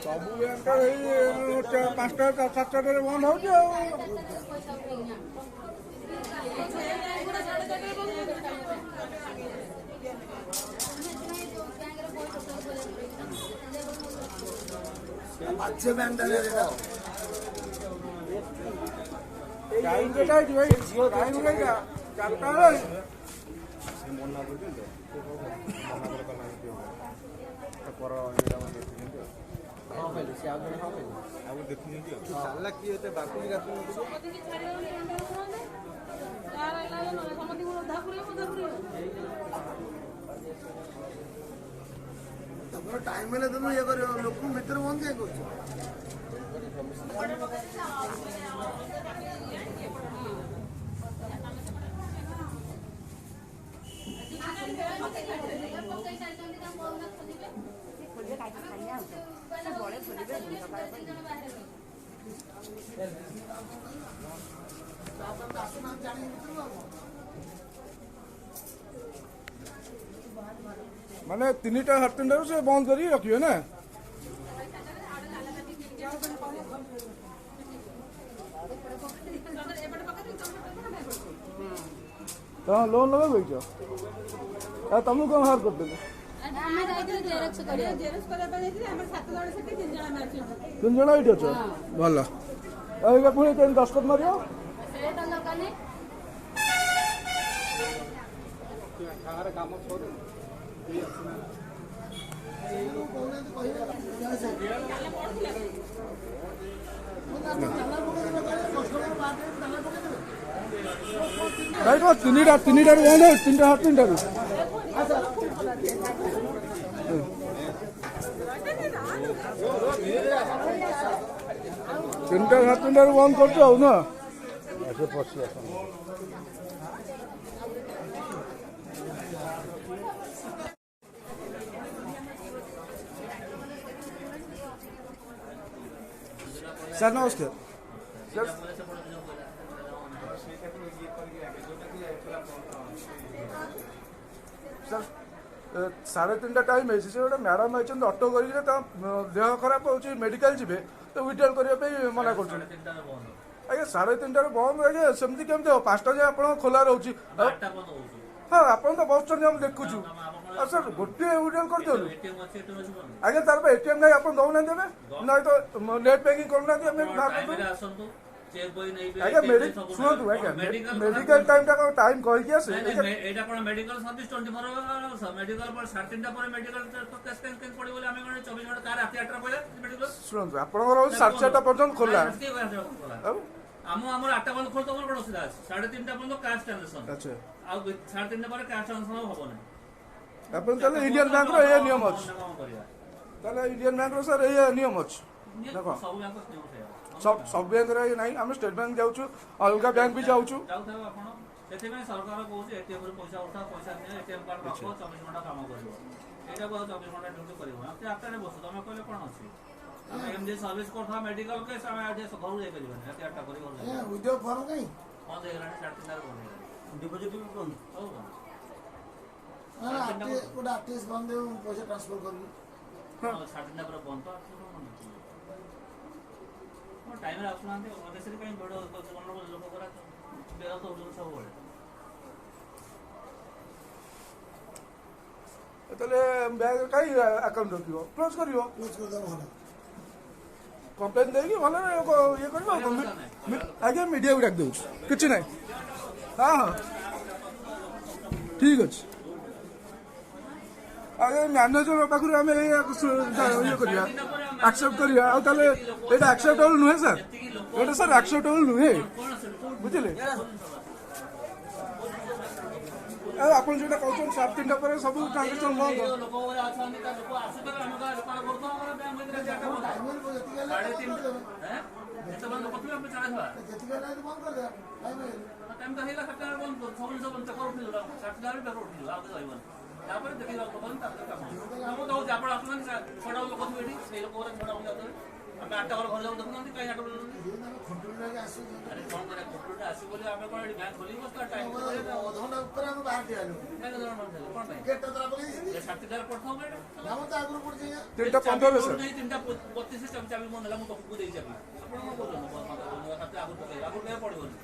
ସବୁ ବ୍ୟାଙ୍କ ଏଇ 5ଟା 7ଟାରେ ବନ୍ଦ ହଉଛି ଆଉ। टाइम मिले तुम ये कर लोक भर बंद क्या कर माने 3टा 3:30 से बंद करी रखिए ना। तो लोन लगे बैठ तुमको कौन हार कर देले 3 जण एठी अछ भल एबे पुणी केन दस्तखत मारियो काम छोड़ भाई को 3टा 3टा बंद 3टा 3टा 3टा 3टा बंद कर ना ऐसे पसी सर नमस्कार सर 3:30 टाइम है गोटे मैडम आई अटो कर देह खराब हो मेडिकल जी तो विड्रॉल करने मना कर आज्ञा 3:30 बंद आज्ञा सेमती केमती हो 5टा जाए आप खोला रोचे हाँ आप बस हम देखु सर गोटे विड्रॉल कर दिलु आज्ञा तार एटीएम नहीं आप दौना देवे ना तो नेट बैंकिंग करना आज्ञा शुणु आज्ञा मेडिकल टाइम टाइम कहीकि आसे एटा कोन मेडिकल सर्विस 24 आवर्स मेडिकल पर 3:30 पर मेडिकल टेस्ट कैन पड़ी बोले हमें 24 घंटा कार रात 8 बजे मेडिकल शुणु आपनकर 4:30 पर्यंत खोला आम 8टा बंद खोल तो कोन असुविधा 3:30 पर्यंत कैश ट्रांजैक्शन अच्छा आ 3:30 पर कैश ट्रांजैक्शन हो नै अपन तले इंडियन बैंक रो ए नियम अछि तले इंडियन बैंक रो सर ए नियम अछि देखो सब बैंक नियम छै सब बैंक रे नहीं हम स्टेट बैंक जाऊ अलग बैंक भी जाऊ सरकार कौन एटीएम पैसा उठा पैसा नहीं एटीएम कार्ड रख 24 घंटा काम कर 24 घंटा ड्यूटी कर बस तुम कहले कौन अच्छी एमडी सर्विस करता मेडिकल केस आम आज घर जापर उद्योग फर्म कहीं बंद हो 3:30 डिपोजिट भी बंद आरटीएस बंद पैसा ट्रांसफर कर 3:30 पर बंद तो टाइम आसुना देश में कहीं बड़ लोक करा बेहद हो सब तले बैग कई अकाउंट रखियो क्लोज करियो कंप्लेन देगी भले ये करियो आगे मीडिया को डाक दउ किछ नहीं हां हां ठीक अछि आगे मैनेजर पाखु हमें ये करिया एक्सेप्ट करिया आ ताले एटा एक्सेप्टेबल नुहे सर एटा सर एक्सेप्टेबल नुहे बुझिले आपन जेटा कहछन 3:30 पर सब ट्रांजैक्शन बंद लोक आछन लोक आसी पर हम का करतो हमरा बैंक में जाटा बंद 3:30 हैं एत बंद करथले हम चला छवा जति का बंद कर दे टाइम का हेला खटा बंद सब चक्कर उठिल 60 पे उठिल आ जाइबन तापर देखि बंद तापर काम हम तो जापड़ आसमान छोड़ा लोक थेडी से लोक छोड़ा हो जाते ଆମେ 8ଟା ଘର ଘର ଯାଉ ଦେଖୁନାହାନ୍ତି କାହିଁ 8ଟା ଘର ଆରେ କ'ଣ କରିବା କମ୍ପ୍ୟୁଟର ଆସିବ ବୋଲି ଆମେ କ'ଣ ଏଠି ବ୍ୟାଙ୍କ ଖୋଲିକି ବସିବା ଟାଇମ୍ ଅଧଘଣ୍ଟା ଉପରେ ଆମେ ବାହାର ଦିଆଲୁ କ'ଣ ପାଇଁ ଗେଟ୍ ଦ୍ୱାରା ପକେଇଛନ୍ତି ସାର୍ଟିଫିକେଟ୍ ପଠାଉ ଏଇଟା ଆମ ତ ଆଗରୁ ପଡ଼ିଛି 3:15 ସାର୍ 3:32 ଚାବି ମୋ ନେଲା ମୁଁ ତମକୁ ଦେଇ ଚାବି ଆପଣ କ'ଣ କହୁଛନ୍ତି ଆଗରୁ ପକେଇବେ ଆଗରୁ କେବେ ପଡ଼ିବନି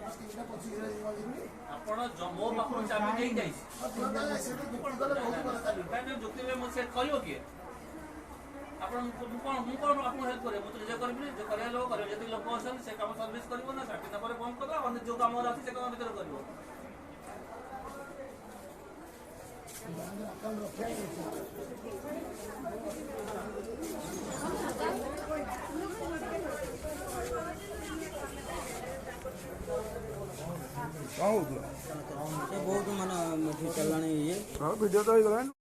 3:25 ଆପଣ ମୋ ପାଖରୁ ଚାବି ନେଇ ଯାଇଛି ଯୁକ୍ତି ମୁଁ ସେଟ୍ କରିବ କିଏ ଆପଣ ମୁଁ କ'ଣ ଆପଣଙ୍କୁ ହେଲ୍ପ କରିବେ ମୁଁ ତ ନିଜେ କରିବିନି ଯେ କରିବା ଲୋକ କରିବେ ଯେତିକି ଲୋକ ଅଛନ୍ତି ସେ କାମ ସର୍ଭିସ୍ କରିବ ନା ଚାକିରି ପରେ ବନ୍ଦ କରିବ ଅନ୍ୟ ଯେଉଁ କାମ ଅଛି ସେ କାମ ଭିତରେ କରିବ କ'ଣ ହଉଥିଲା ବହୁତ ମାନେ ଚଲାଣି ଇଏ ଭିଡ଼ିଓ ତ ହେଇଗଲାଣି।